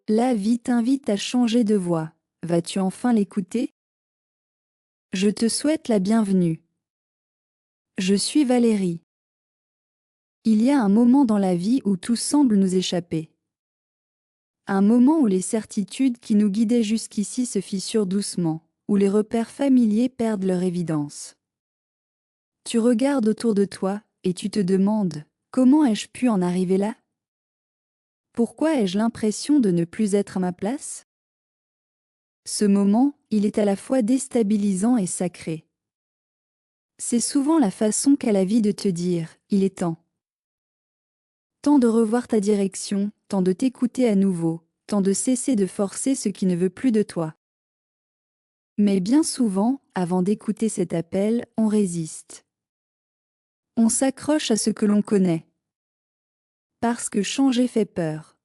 La vie t'invite à changer de voix. Vas-tu enfin l'écouter? Je te souhaite la bienvenue. Je suis Valérie. Il y a un moment dans la vie où tout semble nous échapper. Un moment où les certitudes qui nous guidaient jusqu'ici se fissurent doucement, où les repères familiers perdent leur évidence. Tu regardes autour de toi et tu te demandes « Comment ai-je pu en arriver là? Pourquoi ai-je l'impression de ne plus être à ma place ?» Ce moment, il est à la fois déstabilisant et sacré. C'est souvent la façon qu'a la vie de te dire « il est temps ». Temps de revoir ta direction, temps de t'écouter à nouveau, temps de cesser de forcer ce qui ne veut plus de toi. Mais bien souvent, avant d'écouter cet appel, on résiste. On s'accroche à ce que l'on connaît. Parce que changer fait peur.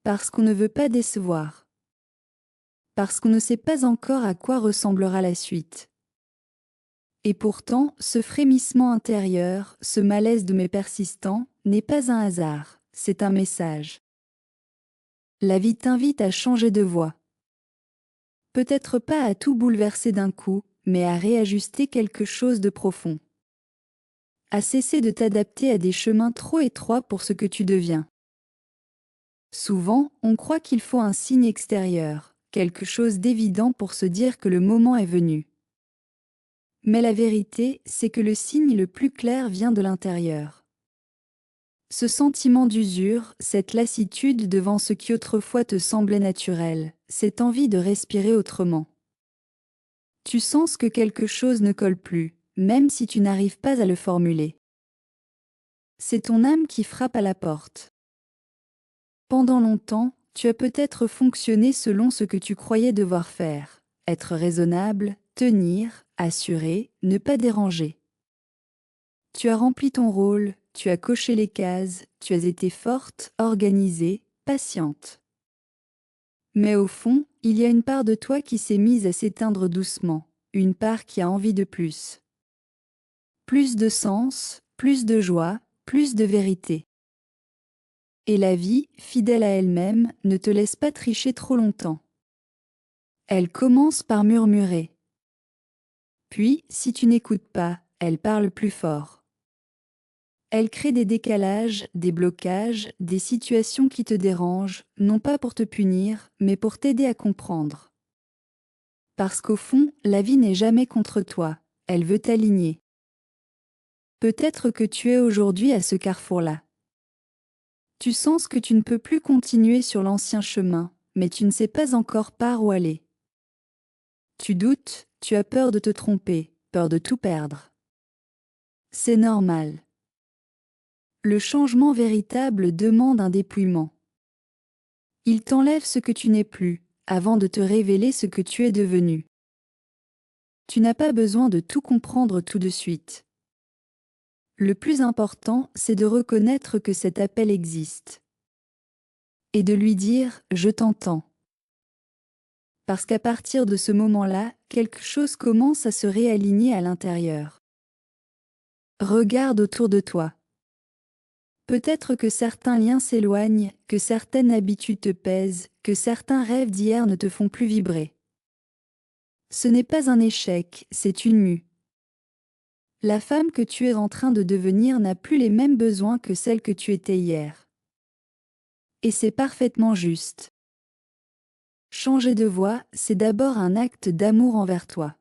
Parce qu'on ne veut pas décevoir. Parce qu'on ne sait pas encore à quoi ressemblera la suite. Et pourtant, ce frémissement intérieur, ce malaise de mes persistants, n'est pas un hasard, c'est un message. La vie t'invite à changer de voie. Peut-être pas à tout bouleverser d'un coup, mais à réajuster quelque chose de profond. À cesser de t'adapter à des chemins trop étroits pour ce que tu deviens. Souvent, on croit qu'il faut un signe extérieur, quelque chose d'évident pour se dire que le moment est venu. Mais la vérité, c'est que le signe le plus clair vient de l'intérieur. Ce sentiment d'usure, cette lassitude devant ce qui autrefois te semblait naturel, cette envie de respirer autrement. Tu sens que quelque chose ne colle plus, même si tu n'arrives pas à le formuler. C'est ton âme qui frappe à la porte. Pendant longtemps, tu as peut-être fonctionné selon ce que tu croyais devoir faire, être raisonnable, tenir, assurer, ne pas déranger. Tu as rempli ton rôle, tu as coché les cases, tu as été forte, organisée, patiente. Mais au fond, il y a une part de toi qui s'est mise à s'éteindre doucement, une part qui a envie de plus. Plus de sens, plus de joie, plus de vérité. Et la vie, fidèle à elle-même, ne te laisse pas tricher trop longtemps. Elle commence par murmurer. Puis, si tu n'écoutes pas, elle parle plus fort. Elle crée des décalages, des blocages, des situations qui te dérangent, non pas pour te punir, mais pour t'aider à comprendre. Parce qu'au fond, la vie n'est jamais contre toi, elle veut t'aligner. Peut-être que tu es aujourd'hui à ce carrefour-là. Tu sens que tu ne peux plus continuer sur l'ancien chemin, mais tu ne sais pas encore par où aller. Tu doutes, tu as peur de te tromper, peur de tout perdre. C'est normal. Le changement véritable demande un dépouillement. Il t'enlève ce que tu n'es plus, avant de te révéler ce que tu es devenu. Tu n'as pas besoin de tout comprendre tout de suite. Le plus important, c'est de reconnaître que cet appel existe. Et de lui dire « je t'entends ». Parce qu'à partir de ce moment-là, quelque chose commence à se réaligner à l'intérieur. Regarde autour de toi. Peut-être que certains liens s'éloignent, que certaines habitudes te pèsent, que certains rêves d'hier ne te font plus vibrer. Ce n'est pas un échec, c'est une mue. La femme que tu es en train de devenir n'a plus les mêmes besoins que celle que tu étais hier. Et c'est parfaitement juste. Changer de voie, c'est d'abord un acte d'amour envers toi.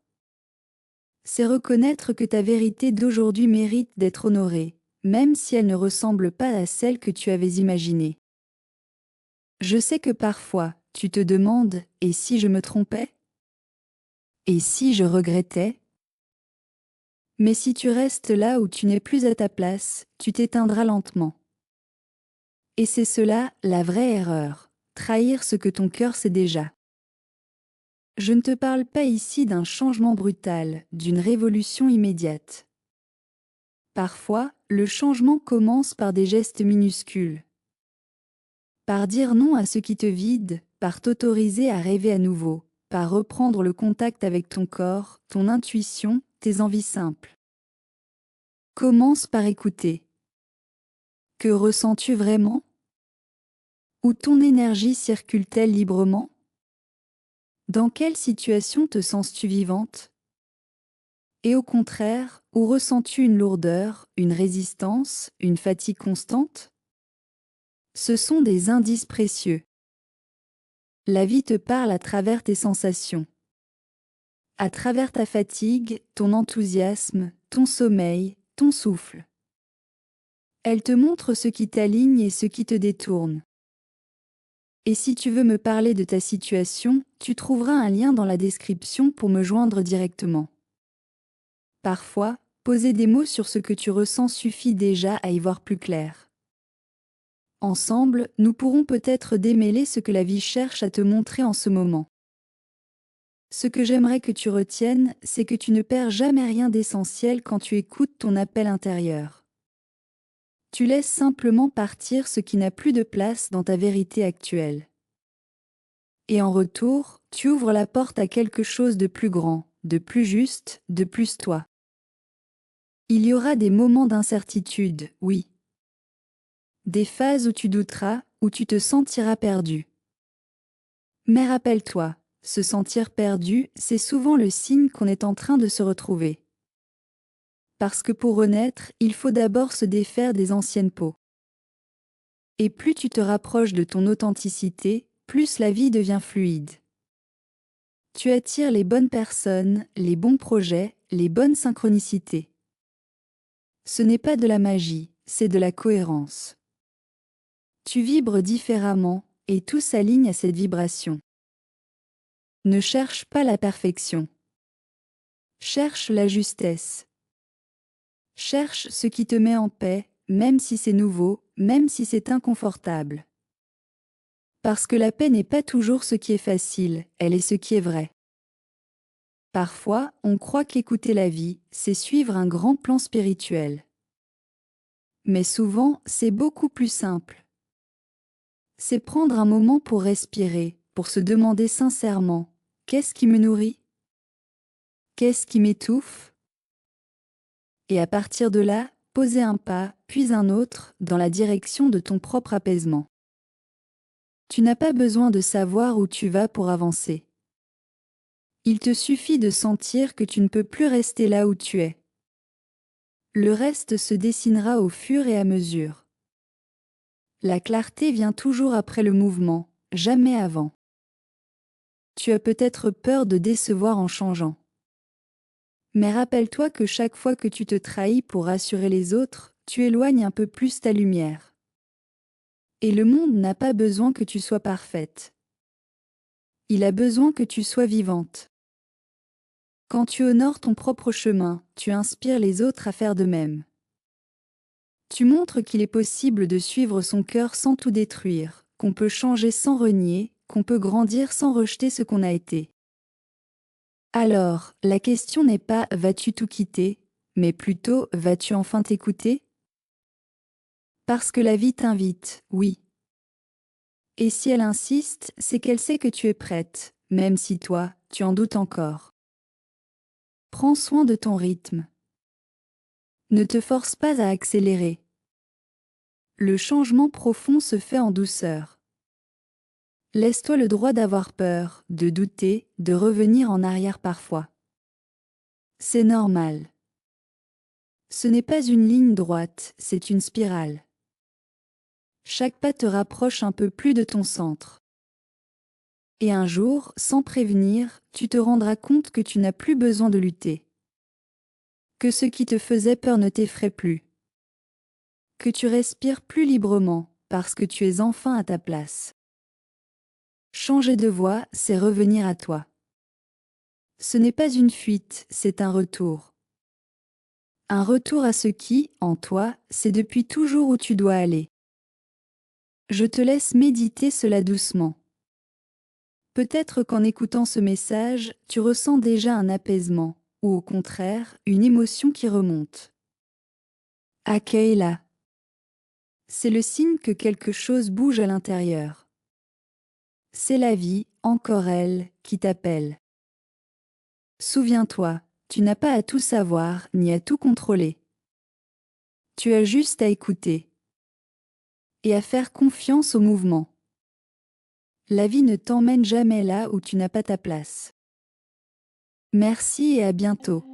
C'est reconnaître que ta vérité d'aujourd'hui mérite d'être honorée, même si elle ne ressemble pas à celle que tu avais imaginée. Je sais que parfois, tu te demandes « et si je me trompais? Et si je regrettais ?» Mais si tu restes là où tu n'es plus à ta place, tu t'éteindras lentement. Et c'est cela, la vraie erreur, trahir ce que ton cœur sait déjà. Je ne te parle pas ici d'un changement brutal, d'une révolution immédiate. Parfois, le changement commence par des gestes minuscules. Par dire non à ce qui te vide, par t'autoriser à rêver à nouveau, par reprendre le contact avec ton corps, ton intuition, tes envies simples. Commence par écouter. Que ressens-tu vraiment? Où ton énergie circule-t-elle librement? Dans quelle situation te sens-tu vivante? Et au contraire, où ressens-tu une lourdeur, une résistance, une fatigue constante? Ce sont des indices précieux. La vie te parle à travers tes sensations. À travers ta fatigue, ton enthousiasme, ton sommeil, ton souffle. Elle te montre ce qui t'aligne et ce qui te détourne. Et si tu veux me parler de ta situation, tu trouveras un lien dans la description pour me joindre directement. Parfois, poser des mots sur ce que tu ressens suffit déjà à y voir plus clair. Ensemble, nous pourrons peut-être démêler ce que la vie cherche à te montrer en ce moment. Ce que j'aimerais que tu retiennes, c'est que tu ne perds jamais rien d'essentiel quand tu écoutes ton appel intérieur. Tu laisses simplement partir ce qui n'a plus de place dans ta vérité actuelle. Et en retour, tu ouvres la porte à quelque chose de plus grand, de plus juste, de plus toi. Il y aura des moments d'incertitude, oui. Des phases où tu douteras, où tu te sentiras perdu. Mais rappelle-toi, se sentir perdu, c'est souvent le signe qu'on est en train de se retrouver. Parce que pour renaître, il faut d'abord se défaire des anciennes peaux. Et plus tu te rapproches de ton authenticité, plus la vie devient fluide. Tu attires les bonnes personnes, les bons projets, les bonnes synchronicités. Ce n'est pas de la magie, c'est de la cohérence. Tu vibres différemment, et tout s'aligne à cette vibration. Ne cherche pas la perfection. Cherche la justesse. Cherche ce qui te met en paix, même si c'est nouveau, même si c'est inconfortable. Parce que la paix n'est pas toujours ce qui est facile, elle est ce qui est vrai. Parfois, on croit qu'écouter la vie, c'est suivre un grand plan spirituel. Mais souvent, c'est beaucoup plus simple. C'est prendre un moment pour respirer, pour se demander sincèrement, qu'est-ce qui me nourrit? Qu'est-ce qui m'étouffe? Et à partir de là, poser un pas, puis un autre, dans la direction de ton propre apaisement. Tu n'as pas besoin de savoir où tu vas pour avancer. Il te suffit de sentir que tu ne peux plus rester là où tu es. Le reste se dessinera au fur et à mesure. La clarté vient toujours après le mouvement, jamais avant. Tu as peut-être peur de décevoir en changeant. Mais rappelle-toi que chaque fois que tu te trahis pour rassurer les autres, tu éloignes un peu plus ta lumière. Et le monde n'a pas besoin que tu sois parfaite. Il a besoin que tu sois vivante. Quand tu honores ton propre chemin, tu inspires les autres à faire de même. Tu montres qu'il est possible de suivre son cœur sans tout détruire, qu'on peut changer sans renier, qu'on peut grandir sans rejeter ce qu'on a été. Alors, la question n'est pas « vas-tu tout quitter ?», mais plutôt « vas-tu enfin t'écouter ?» Parce que la vie t'invite, oui. Et si elle insiste, c'est qu'elle sait que tu es prête, même si toi, tu en doutes encore. Prends soin de ton rythme. Ne te force pas à accélérer. Le changement profond se fait en douceur. Laisse-toi le droit d'avoir peur, de douter, de revenir en arrière parfois. C'est normal. Ce n'est pas une ligne droite, c'est une spirale. Chaque pas te rapproche un peu plus de ton centre. Et un jour, sans prévenir, tu te rendras compte que tu n'as plus besoin de lutter. Que ce qui te faisait peur ne t'effraie plus. Que tu respires plus librement, parce que tu es enfin à ta place. Changer de voie, c'est revenir à toi. Ce n'est pas une fuite, c'est un retour. Un retour à ce qui, en toi, c'est depuis toujours où tu dois aller. Je te laisse méditer cela doucement. Peut-être qu'en écoutant ce message, tu ressens déjà un apaisement, ou au contraire, une émotion qui remonte. Accueille-la. C'est le signe que quelque chose bouge à l'intérieur. C'est la vie, encore elle, qui t'appelle. Souviens-toi, tu n'as pas à tout savoir ni à tout contrôler. Tu as juste à écouter. Et à faire confiance au mouvement. La vie ne t'emmène jamais là où tu n'as pas ta place. Merci et à bientôt.